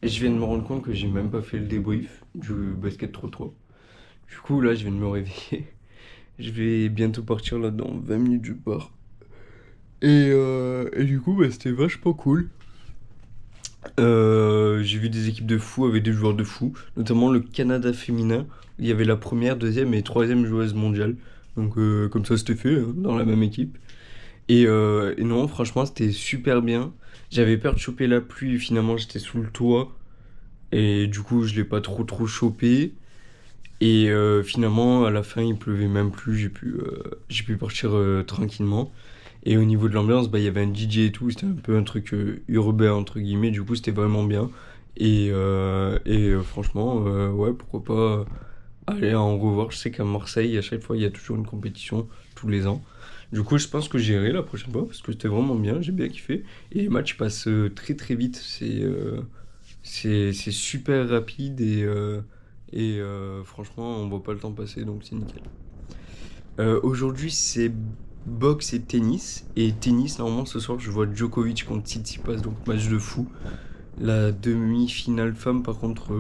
Et je viens de me rendre compte que j'ai même pas fait le débrief du basket 3-3. Du coup, là, je viens de me réveiller. Je vais bientôt partir là dans 20 minutes, je pars. Et du coup, bah, c'était vachement cool. J'ai vu des équipes de fou avec des joueurs de fou, notamment le Canada féminin. Il y avait la première, deuxième et troisième joueuse mondiale. Donc, comme ça, c'était fait hein, dans la même équipe. Et non, franchement, c'était super bien. J'avais peur de choper la pluie, finalement, j'étais sous le toit. Et du coup, je l'ai pas trop chopé. Et finalement, à la fin, il pleuvait même plus. J'ai pu partir tranquillement. Et au niveau de l'ambiance, bah, il y avait un DJ et tout. C'était un peu un truc urbain, entre guillemets. Du coup, c'était vraiment bien. Franchement, ouais, pourquoi pas aller en revoir. Je sais qu'à Marseille, à chaque fois, il y a toujours une compétition tous les ans. Du coup, je pense que j'irai la prochaine fois parce que c'était vraiment bien. J'ai bien kiffé. Et les matchs passent très vite. C'est super rapide et franchement, on voit pas le temps passer, donc c'est nickel. Aujourd'hui, c'est boxe et tennis. Et tennis, normalement, ce soir, je vois Djokovic contre Tsitsipas, donc match de fou. La demi-finale femme, par contre,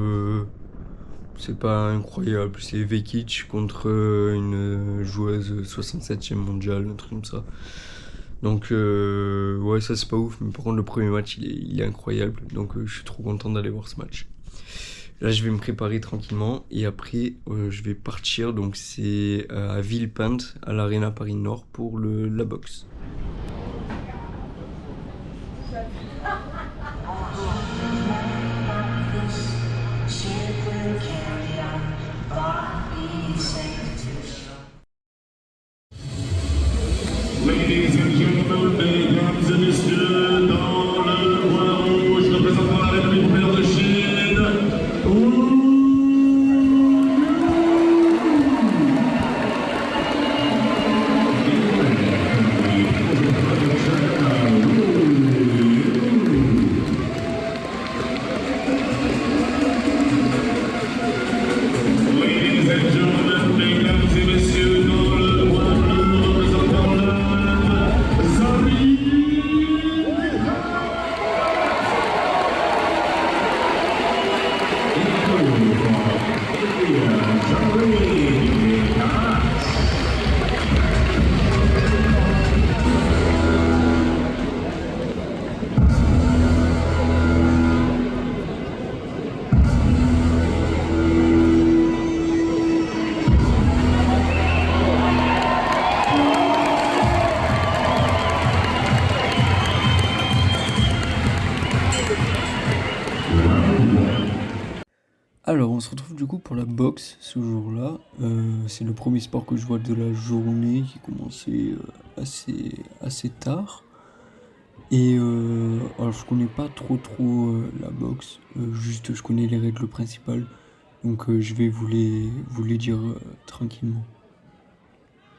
c'est pas incroyable. C'est Vekic contre une joueuse 67e mondiale, un truc comme ça. Donc, ouais, ça c'est pas ouf. Mais par contre, le premier match, il est incroyable. Donc, je suis trop content d'aller voir ce match. Là, je vais me préparer tranquillement et après, je vais partir. Donc, c'est à Villepinte, à l'Arena Paris Nord pour la boxe. Ladies and gentlemen, mesdames et messieurs, dans le coin rouge, représentant la République populaire de Chine, Ladies and gentlemen, mesdames et messieurs, dans le coin bleu, représentant le Zari. Alors, on se retrouve du coup pour la boxe ce jour-là. C'est le premier sport que je vois de la journée qui commençait assez tard. Alors, je connais pas trop la boxe, juste je connais les règles principales. Donc, je vais vous les dire tranquillement.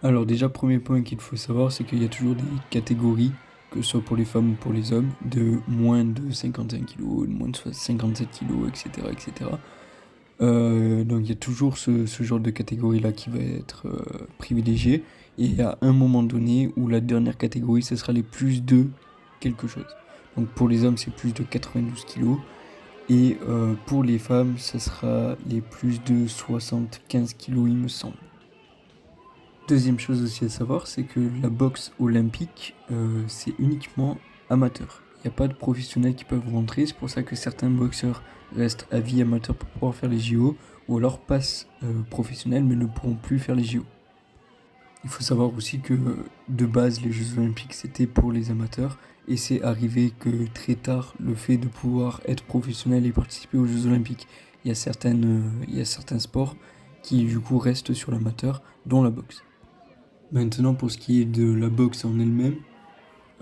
Alors, déjà, premier point qu'il faut savoir, c'est qu'il y a toujours des catégories, que ce soit pour les femmes ou pour les hommes, de moins de 55 kg, de moins de 57 kg, etc. etc. Donc il y a toujours ce genre de catégorie-là qui va être privilégié. Et il y a un moment donné où la dernière catégorie, ce sera les plus de quelque chose. Donc pour les hommes, c'est plus de 92 kilos. Et pour les femmes, ce sera les plus de 75 kilos, il me semble. Deuxième chose aussi à savoir, c'est que la boxe olympique, c'est uniquement amateur. Il n'y a pas de professionnels qui peuvent rentrer, c'est pour ça que certains boxeurs restent à vie amateur pour pouvoir faire les JO, ou alors passent professionnels mais ne pourront plus faire les JO. Il faut savoir aussi que de base, les Jeux olympiques, c'était pour les amateurs, et c'est arrivé que très tard, le fait de pouvoir être professionnel et participer aux Jeux olympiques, il y a certains sports qui du coup restent sur l'amateur, dont la boxe. Maintenant, pour ce qui est de la boxe en elle-même,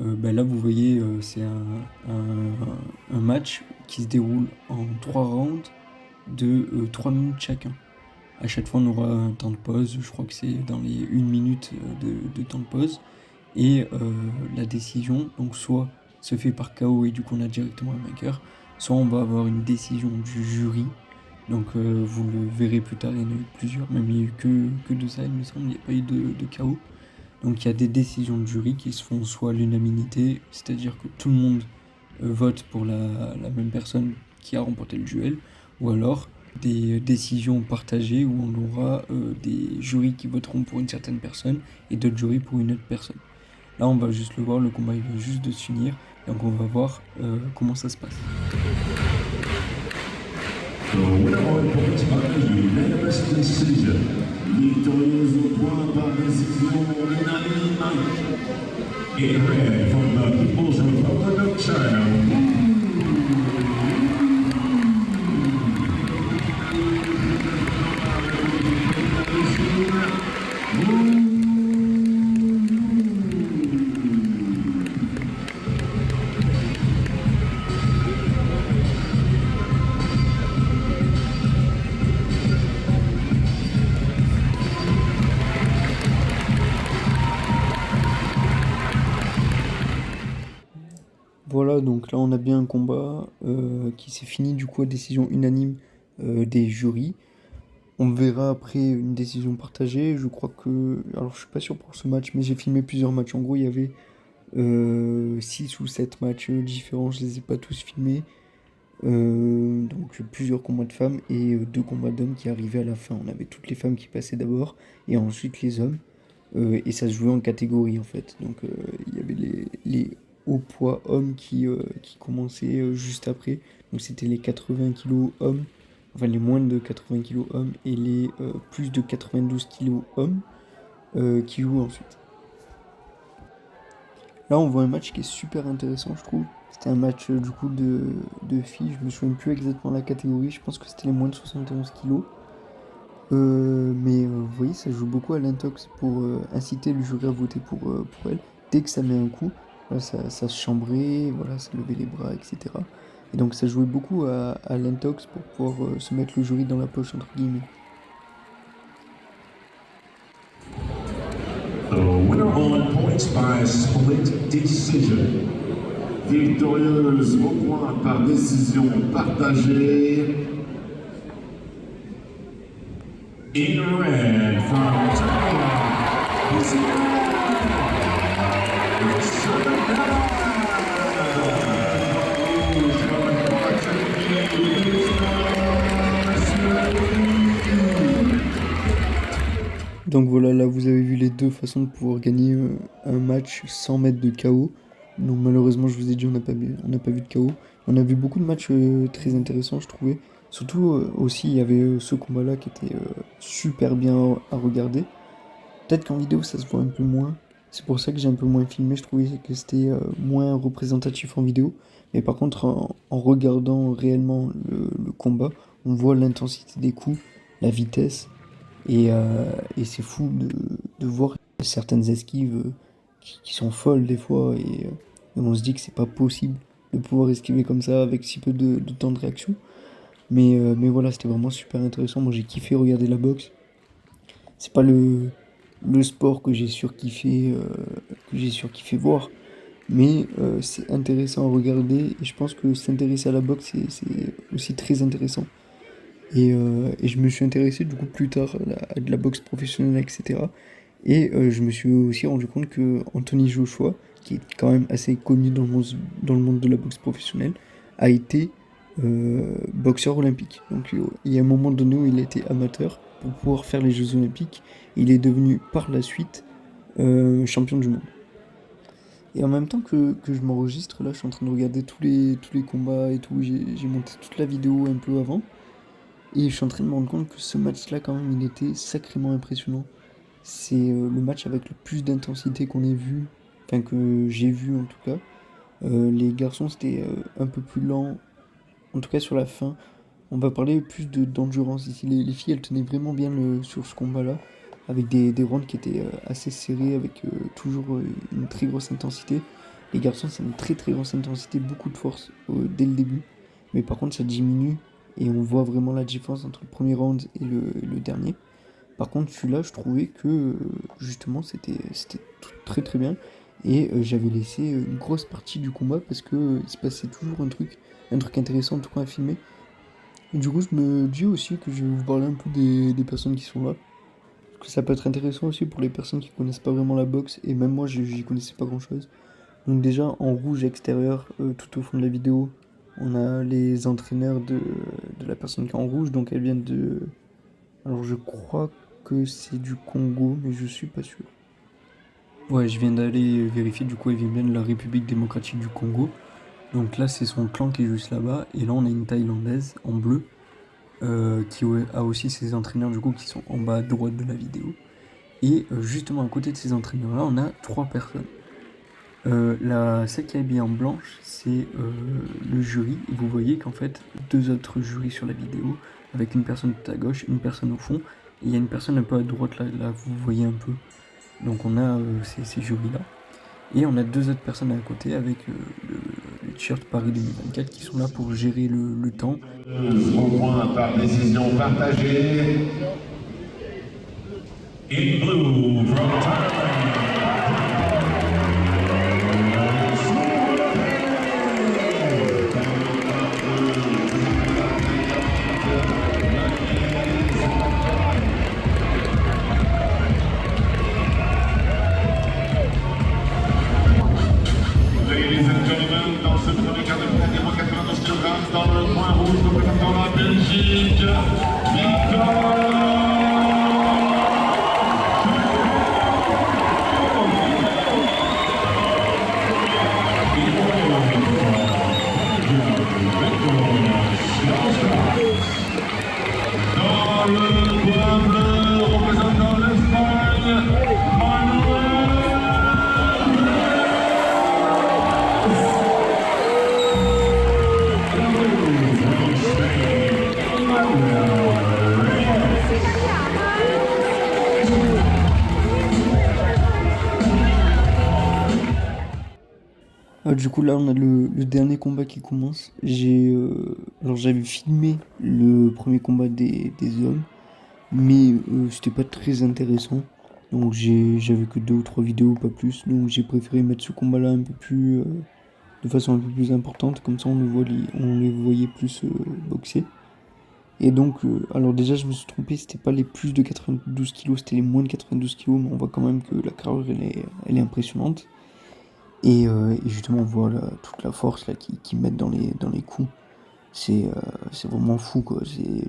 bah là vous voyez, c'est un match qui se déroule en 3 rounds de 3 minutes chacun. À chaque fois, on aura un temps de pause, je crois que c'est dans les 1 minute de temps de pause. Et la décision, donc soit se fait par KO et du coup on a directement un vainqueur, soit on va avoir une décision du jury. Donc vous le verrez plus tard, il y en a eu plusieurs, même il n'y a eu que de ça, il me semble, il n'y a pas eu de KO. Donc il y a des décisions de jury qui se font soit à l'unanimité, c'est-à-dire que tout le monde vote pour la même personne qui a remporté le duel, ou alors des décisions partagées où on aura des jurys qui voteront pour une certaine personne et d'autres jurys pour une autre personne. Là, on va juste le voir, le combat il vient juste de se finir, donc on va voir comment ça se passe. Victorieuse au point par décision unanime. In red from the People's Republic of China. Voilà, donc là on a bien un combat qui s'est fini du coup à décision unanime des jurys. On verra après une décision partagée. Je crois que... Alors je suis pas sûr pour ce match, mais j'ai filmé plusieurs matchs. En gros, il y avait 6 ou 7 matchs différents, je les ai pas tous filmés. Donc plusieurs combats de femmes et 2 combats d'hommes qui arrivaient à la fin. On avait toutes les femmes qui passaient d'abord et ensuite les hommes. Et ça se jouait en catégorie en fait. Donc il y avait les hauts poids hommes qui commençaient juste après. Donc c'était les 80 kg hommes, enfin les moins de 80 kg hommes et les plus de 92 kg hommes qui jouent ensuite. Là on voit un match qui est super intéressant je trouve. C'était un match du coup de filles, je me souviens plus exactement la catégorie, je pense que c'était les moins de 71 kg. Mais vous voyez, ça joue beaucoup à l'intox pour inciter le jury à voter pour elle. Dès que ça met un coup, voilà, ça se chambrait, voilà, ça levait les bras, etc. Et donc ça jouait beaucoup à l'intox pour pouvoir se mettre le jury dans la poche, entre guillemets. The winner on points by split decision. Victorieuse au point par décision partagée. In red from Donc voilà, là vous avez vu les deux façons de pouvoir gagner un match sans mettre de KO. Donc malheureusement, je vous ai dit, on n'a pas vu de KO. On a vu beaucoup de matchs très intéressants, je trouvais. Surtout aussi, il y avait ce combat-là qui était super bien à regarder. Peut-être qu'en vidéo, ça se voit un peu moins. C'est pour ça que j'ai un peu moins filmé. Je trouvais que c'était moins représentatif en vidéo. Mais par contre, en regardant réellement le combat, on voit l'intensité des coups, la vitesse. Et c'est fou de voir certaines esquives qui sont folles des fois. Et on se dit que c'est pas possible de pouvoir esquiver comme ça avec si peu de temps de réaction. Mais voilà, c'était vraiment super intéressant. Moi, j'ai kiffé regarder la boxe. C'est pas le sport que j'ai surkiffé, voir. Mais c'est intéressant à regarder. Et je pense que s'intéresser à la boxe, c'est aussi très intéressant. Et je me suis intéressé du coup plus tard à de la boxe professionnelle, etc. Et je me suis aussi rendu compte que Anthony Joshua, qui est quand même assez connu dans le monde de la boxe professionnelle, a été boxeur olympique. Donc il y a un moment donné où il était amateur pour pouvoir faire les Jeux olympiques. Il est devenu par la suite champion du monde. Et en même temps que je m'enregistre, là je suis en train de regarder tous les combats et tout, j'ai monté toute la vidéo un peu avant. Et je suis en train de me rendre compte que ce match-là, quand même, il était sacrément impressionnant. C'est le match avec le plus d'intensité qu'on ait vu, enfin que j'ai vu en tout cas. Les garçons, c'était un peu plus lent, en tout cas sur la fin. On va parler plus d'endurance ici. Les filles, elles tenaient vraiment bien sur ce combat-là, avec des rounds qui étaient assez serrés, avec toujours une très grosse intensité. Les garçons, c'est une très très grosse intensité, beaucoup de force dès le début. Mais par contre, ça diminue et on voit vraiment la différence entre le premier round et le dernier. Par contre, celui-là, je trouvais que justement, c'était très très bien. Et j'avais laissé une grosse partie du combat parce que il se passait toujours un truc intéressant en tout cas à filmer. Et du coup, je me dis aussi que je vais vous parler un peu des personnes qui sont là. Parce que ça peut être intéressant aussi pour les personnes qui connaissent pas vraiment la boxe. Et même moi, j'y connaissais pas grand chose. Donc déjà, en rouge extérieur, tout au fond de la vidéo, On a les entraîneurs de la personne qui est en rouge, donc elles viennent de... Alors je crois que c'est du Congo, mais je suis pas sûr. Ouais, je viens d'aller vérifier, du coup elle vient bien de la République démocratique du Congo. Donc là c'est son clan qui est juste là-bas, et là on a une Thaïlandaise en bleu, qui a aussi ses entraîneurs du coup qui sont en bas à droite de la vidéo. Et justement à côté de ces entraîneurs-là, on a 3 personnes. Celle qui est habillée en blanche, c'est le jury. Et vous voyez qu'en fait, 2 autres jurys sur la vidéo, avec une personne tout à gauche, une personne au fond, et il y a une personne un peu à droite, là vous voyez un peu. Donc on a ces jurys-là. Et on a 2 autres personnes à côté avec le t-shirt Paris 2024 qui sont là pour gérer le temps. Au point par décision partagée. In blue from Thailand. Ladies and gentlemen, dans ce premier quart de finale des 92 kg, dans le point rouge représentant la Belgique, Victor. Dans le point bleu représentant l'Espagne, Manuel. Du coup là on a le dernier combat qui commence. Alors j'avais filmé le premier combat des hommes, mais c'était pas très intéressant. Donc j'avais que 2 ou 3 vidéos, pas plus. Donc j'ai préféré mettre ce combat là un peu plus de façon un peu plus importante, comme ça on les voyait plus boxer. Et donc, alors déjà je me suis trompé, c'était pas les plus de 92 kg, c'était les moins de 92 kg, mais on voit quand même que la carrure elle est impressionnante. Et justement on voit là, toute la force là qu'ils mettent dans les coups. C'est vraiment fou quoi.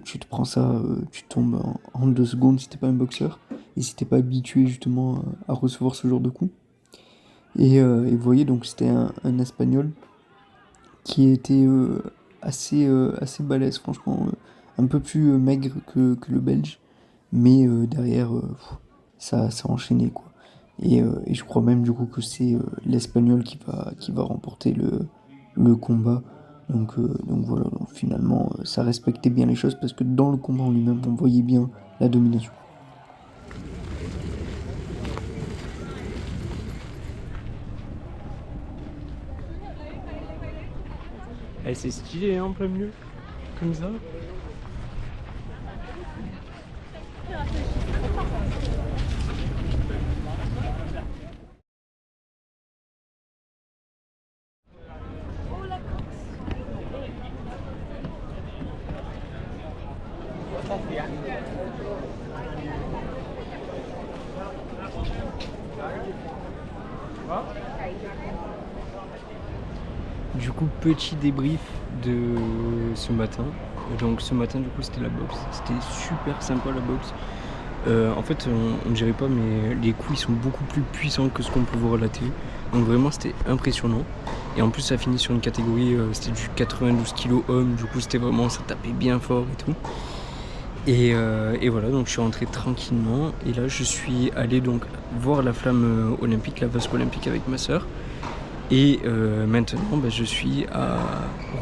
Tu te prends ça, tu tombes en 2 secondes si t'es pas un boxeur. Et si t'es pas habitué justement à recevoir ce genre de coups. Et vous voyez donc c'était un Espagnol qui était assez balèze franchement. Un peu plus maigre que le Belge. Mais derrière ça a enchaîné quoi. Et je crois même du coup que c'est l'Espagnol qui va remporter le combat. Donc voilà, donc finalement ça respectait bien les choses parce que dans le combat en lui-même on voyait bien la domination. Eh, c'est stylé hein, en plein milieu, comme ça. Du coup, petit débrief de ce matin. Donc ce matin, du coup, c'était la boxe. C'était super sympa la boxe. En fait, on ne dirait pas, mais les coups ils sont beaucoup plus puissants que ce qu'on peut voir à la télé. Donc vraiment, c'était impressionnant. Et en plus, ça finit sur une catégorie, c'était du 92 kg homme. Du coup, c'était vraiment, ça tapait bien fort et tout. Et voilà, donc je suis rentré tranquillement. Et là, je suis allé donc voir la flamme olympique, la vasque olympique avec ma soeur. Et maintenant, bah, je suis à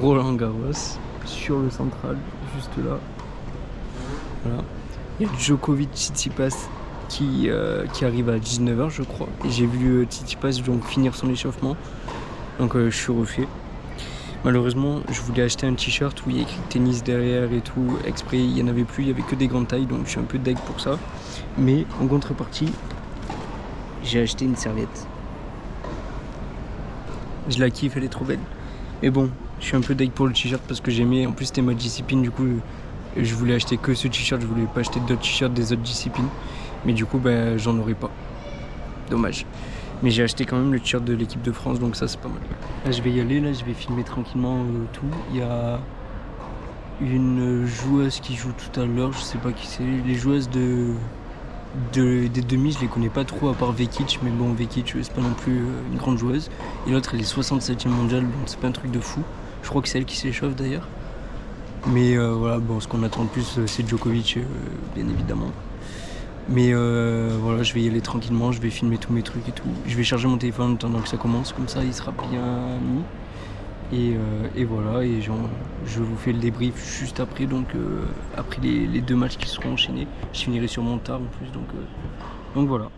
Roland-Garros, sur le central, juste là. Voilà. Il y a Djokovic Tsitsipas qui arrive à 19h, je crois. Et j'ai vu Tsitsipas donc finir son échauffement. Donc je suis refait. Malheureusement, je voulais acheter un t-shirt où il y a écrit tennis derrière et tout. Exprès, il n'y en avait plus, il n'y avait que des grandes tailles. Donc je suis un peu deg pour ça. Mais en contrepartie, j'ai acheté une serviette. Je la kiffe, elle est trop belle. Mais bon, je suis un peu deg pour le t-shirt parce que j'aimais. En plus, c'était ma discipline, du coup, je voulais acheter que ce t-shirt. Je voulais pas acheter d'autres t-shirts des autres disciplines. Mais du coup, bah, j'en aurais pas. Dommage. Mais j'ai acheté quand même le t-shirt de l'équipe de France, donc ça c'est pas mal. Là je vais y aller, là je vais filmer tranquillement tout. Il y a une joueuse qui joue tout à l'heure, je sais pas qui c'est. Les joueuses des demi, je les connais pas trop à part Vekic, mais bon, Vekic c'est pas non plus une grande joueuse. Et l'autre elle est 67e mondiale, donc c'est pas un truc de fou. Je crois que c'est elle qui s'échauffe d'ailleurs. Mais voilà, bon, ce qu'on attend le plus c'est Djokovic, bien évidemment. Mais voilà, je vais y aller tranquillement, je vais filmer tous mes trucs et tout. Je vais charger mon téléphone en attendant que ça commence, comme ça il sera bien mis. Et voilà, et je vous fais le débrief juste après, donc après les 2 matchs qui seront enchaînés. Je finirai sûrement tard en plus, donc voilà.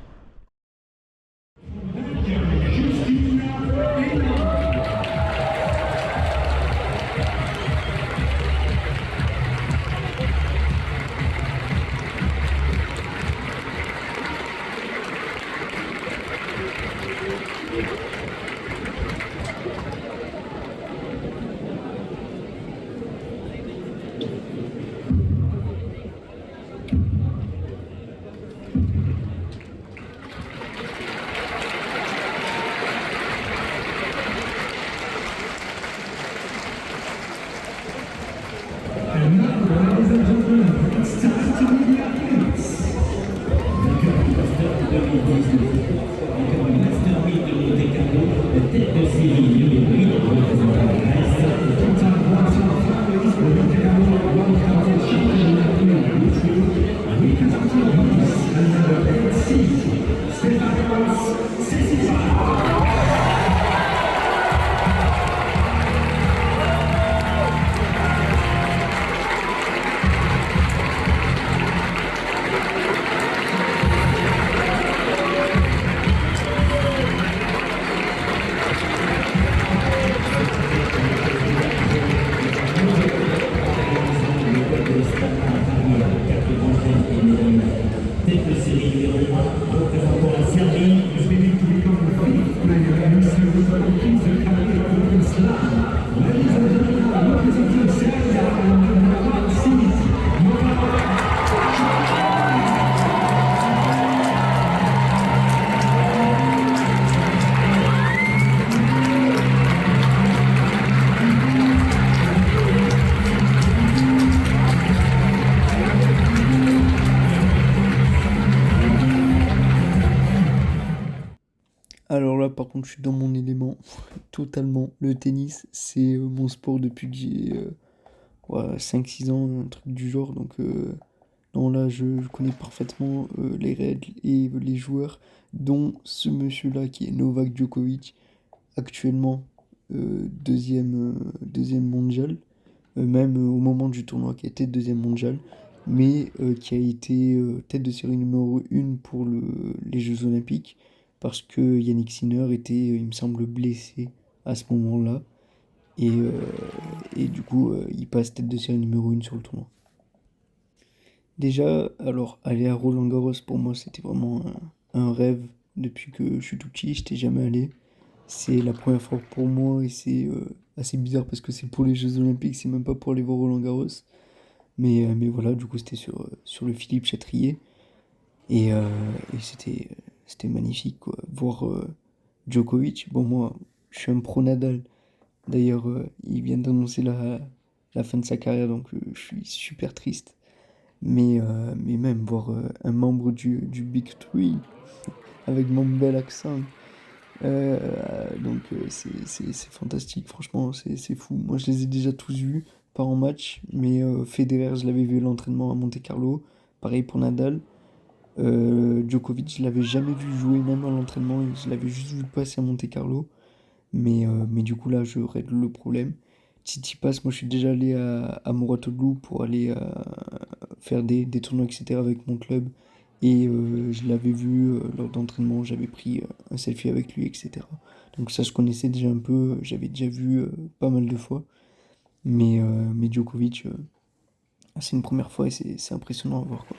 Alors là, par contre, je suis dans mon élément, totalement. Le tennis, c'est mon sport depuis que j'ai 5-6 ans, un truc du genre. Donc, non, là, je connais parfaitement les règles et les joueurs, dont ce monsieur-là qui est Novak Djokovic, actuellement deuxième mondial, même au moment du tournoi qui était deuxième mondial, mais qui a été tête de série numéro 1 pour les Jeux Olympiques, parce que Yannick Sinner était, il me semble, blessé à ce moment-là, et du coup, il passe tête de série numéro 1 sur le tournoi. Déjà, alors, aller à Roland-Garros, pour moi, c'était vraiment un rêve depuis que je suis tout petit, j'étais jamais allé. C'est la première fois pour moi et c'est assez bizarre parce que c'est pour les Jeux Olympiques, c'est même pas pour aller voir Roland-Garros. Mais voilà, du coup, c'était sur le Philippe Chatrier et c'était magnifique, quoi. Voir Djokovic, bon, moi, je suis un pro Nadal. D'ailleurs, il vient d'annoncer la fin de sa carrière, donc je suis super triste. Mais même voir un membre du Big Three avec mon bel accent. C'est fantastique, franchement, c'est fou. Moi, je les ai déjà tous vus, pas en match, mais Federer, je l'avais vu à l'entraînement à Monte-Carlo. Pareil pour Nadal. Djokovic, je l'avais jamais vu jouer, même à l'entraînement, je l'avais juste vu passer à Monte-Carlo. Mais du coup, là, je règle le problème. Tsitsipas, moi, je suis déjà allé à Mouratoglou pour aller faire des tournois, etc. avec mon club. Et je l'avais vu lors d'entraînement, j'avais pris un selfie avec lui, etc. Donc ça, je connaissais déjà un peu, j'avais déjà vu pas mal de fois. Mais Djokovic, c'est une première fois et c'est impressionnant à voir, quoi.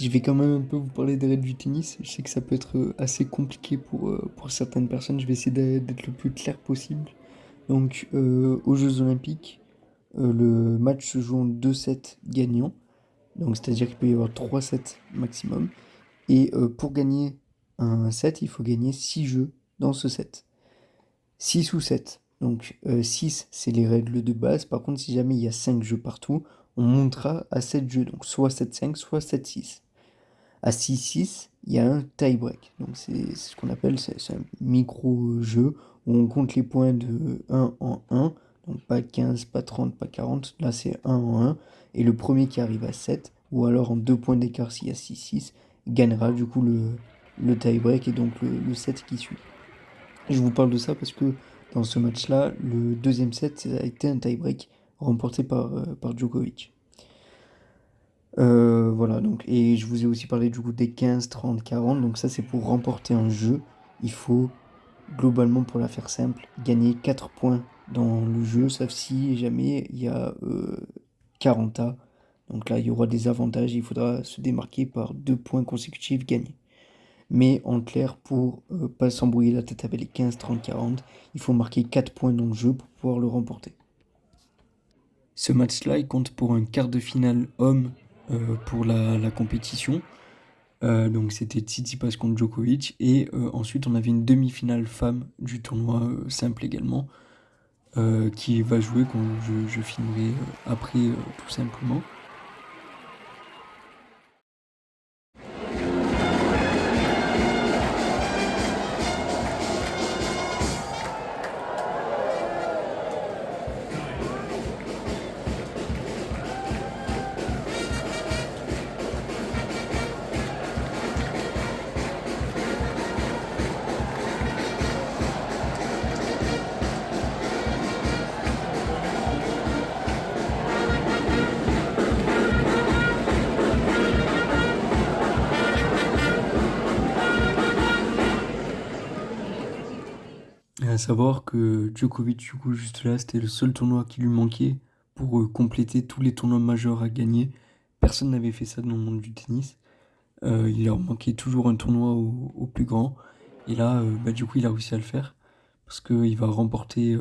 je vais quand même un peu vous parler des règles du tennis. Je sais que ça peut être assez compliqué pour certaines personnes. Je vais essayer d'être le plus clair possible. Donc, aux Jeux Olympiques, le match se joue en 2 sets gagnants. Donc, c'est-à-dire qu'il peut y avoir 3 sets maximum. Et pour gagner un set, il faut gagner 6 jeux dans ce set. 6 ou 7. Donc 6, c'est les règles de base. Par contre, si jamais il y a 5 jeux partout, on montera à 7 jeux. Donc soit 7-5, soit 7-6. À 6-6, il y a un tie-break. Donc c'est ce qu'on appelle, c'est un micro-jeu où on compte les points de 1 en 1. Donc pas 15, pas 30, pas 40. Là, c'est 1 en 1. Et le premier qui arrive à 7, ou alors en 2 points d'écart s'il y a 6-6, gagnera du coup le tie-break et donc le set qui suit. Je vous parle de ça parce que dans ce match-là, le deuxième set a été un tie-break remporté par Djokovic. Voilà, donc, et je vous ai aussi parlé du coup des 15, 30, 40. Donc ça, c'est pour remporter un jeu. Il faut, globalement, pour la faire simple, gagner 4 points dans le jeu, sauf si jamais il y a 40 A. Donc là, il y aura des avantages. Il faudra se démarquer par 2 points consécutifs gagnés. Mais en clair, pour pas s'embrouiller la tête avec les 15, 30, 40, il faut marquer 4 points dans le jeu pour pouvoir le remporter. Ce match-là, il compte pour un quart de finale homme pour la compétition. Donc c'était Tsitsipas contre Djokovic. Et ensuite, on avait une demi-finale femme du tournoi simple également, qui va jouer quand je filmerai après tout simplement. Et à savoir que Djokovic, du coup, juste là, c'était le seul tournoi qui lui manquait pour compléter tous les tournois majeurs à gagner. Personne n'avait fait ça dans le monde du tennis. Il leur manquait toujours un tournoi au plus grand. Et là, du coup, il a réussi à le faire. Parce qu'il va remporter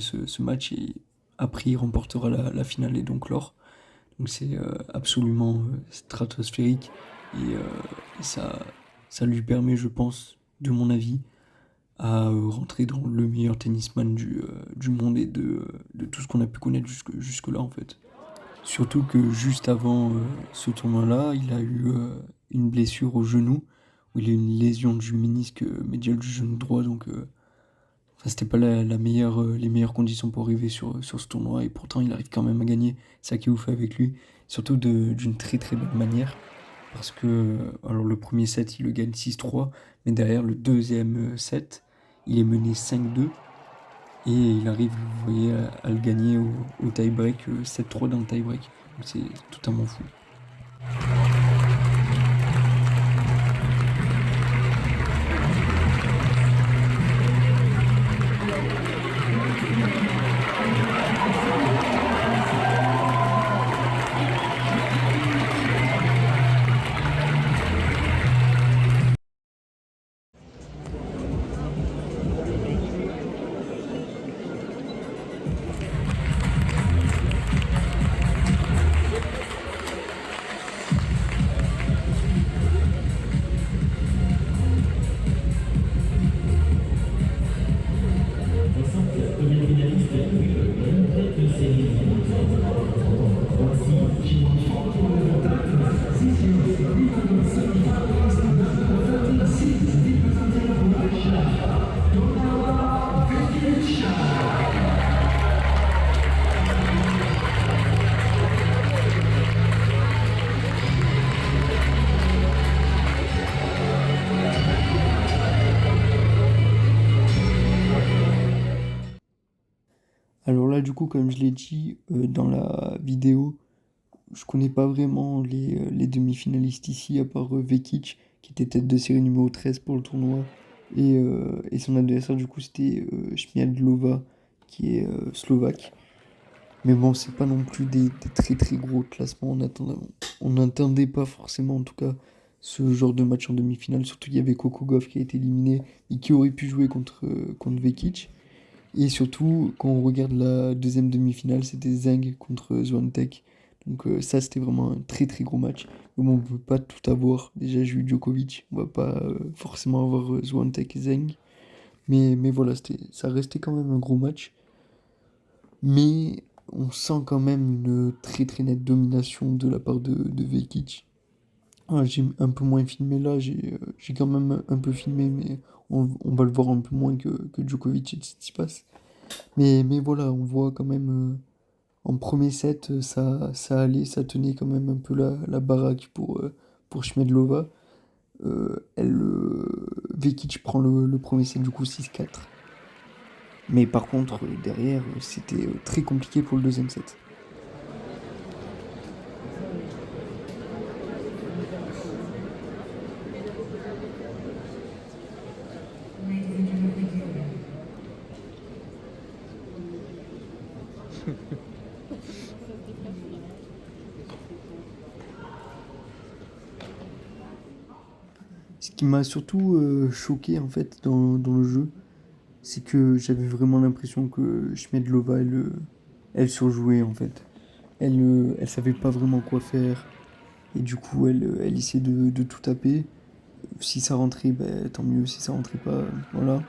ce match et après, il remportera la finale et donc l'or. Donc c'est absolument stratosphérique. Et ça lui permet, je pense, de mon avis, à rentrer dans le meilleur tennisman du monde et de tout ce qu'on a pu connaître jusque-là, en fait. Surtout que juste avant ce tournoi-là, il a eu une blessure au genou, où il a eu une lésion du ménisque médial du genou droit, donc enfin, c'était pas la meilleure, les meilleures conditions pour arriver sur ce tournoi, et pourtant il arrive quand même à gagner. C'est ça qui est ouf avec lui, surtout d'une très très belle manière, parce que alors le premier set il le gagne 6-3, mais derrière le deuxième set, il est mené 5-2. Et il arrive, vous voyez, à le gagner au tie-break, 7-3 dans le tie-break. Donc c'est totalement fou. Alors là, du coup, comme je l'ai dit dans la vidéo, je connais pas vraiment les demi-finalistes ici, à part Vekic, qui était tête de série numéro 13 pour le tournoi. Et son adversaire, du coup, c'était Smiadlova, qui est slovaque. Mais bon, c'est pas non plus des très très gros classements. On n'attendait pas forcément, en tout cas, ce genre de match en demi-finale. Surtout, il y avait Coco Gauff qui a été éliminé et qui aurait pu jouer contre Vekic. Et surtout, quand on regarde la deuxième demi-finale, c'était Zheng contre Swiatek. Donc ça, c'était vraiment un très très gros match. Mais bon, on ne peut pas tout avoir. Déjà, j'ai eu Djokovic. On va pas forcément avoir Swiatek et Zheng. Mais voilà, ça restait quand même un gros match. Mais on sent quand même une très très nette domination de la part de Vekic. Ah, j'ai un peu moins filmé là, j'ai quand même un peu filmé, mais on va le voir un peu moins que Djokovic et Tsitsipas. Mais voilà, on voit quand même en premier set, ça allait, ça tenait quand même un peu la baraque pour Schmedlova. Vekic prend le premier set du coup 6-4. Mais par contre, derrière, c'était très compliqué pour le deuxième set. Ce qui m'a surtout choqué en fait dans le jeu, c'est que j'avais vraiment l'impression que Schmedlova, elle surjouait en fait. Elle savait pas vraiment quoi faire. Et du coup, elle essayait de tout taper. Si ça rentrait, ben, tant mieux. Si ça rentrait pas, voilà.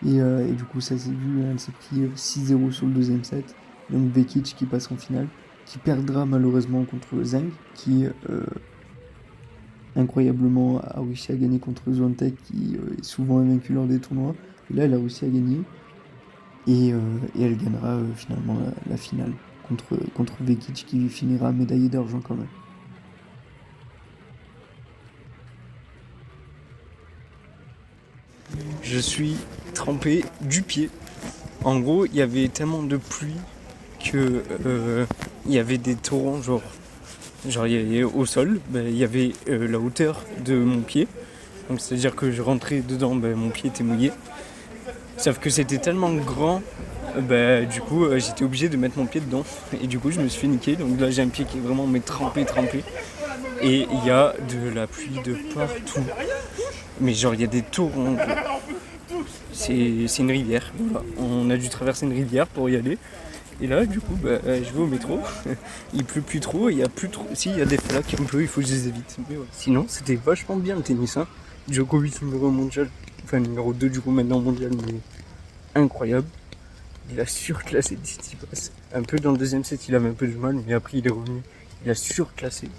Et du coup, ça s'est vu. Elle s'est pris 6-0 sur le deuxième set. Donc Vekic qui passe en finale. Qui perdra malheureusement contre Zheng. Qui incroyablement a réussi à gagner contre Swiatek. Qui est souvent invaincu lors des tournois. Et là, elle a réussi à gagner. Et elle gagnera finalement la finale contre Vekic qui finira médaillé d'argent quand même. Je suis trempé du pied. En gros, il y avait tellement de pluie que il y avait des torrents, genre il y avait au sol, il y avait la hauteur de mon pied. Donc c'est-à-dire que je rentrais dedans, mon pied était mouillé. Sauf que c'était tellement grand, du coup j'étais obligé de mettre mon pied dedans. Et du coup je me suis fait niquer. Donc là j'ai un pied qui est vraiment trempé. Et il y a de la pluie de partout. Mais genre il y a des torrents. C'est une rivière. Voilà. On a dû traverser une rivière pour y aller. Et là, du coup, je vais au métro. Il pleut plus trop, il y a plus trop. Si, il y a des flaques un peu, il faut que je les évite. Mais ouais. Sinon, c'était vachement bien le tennis. Hein. Djokovic numéro 1 mondial, enfin numéro 2 du coup maintenant mondial, mais incroyable. Il a surclassé Tsitsipas. Un peu dans le deuxième set, il avait un peu de mal, mais après il est revenu. Il a surclassé.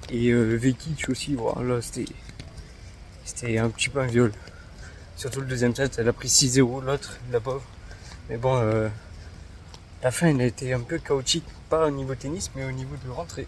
Et Vekic aussi, voilà, c'était un petit peu un viol. Surtout le deuxième set, elle a pris 6-0 l'autre, la pauvre. Mais bon, la fin elle a été un peu chaotique, pas au niveau tennis, mais au niveau de rentrée.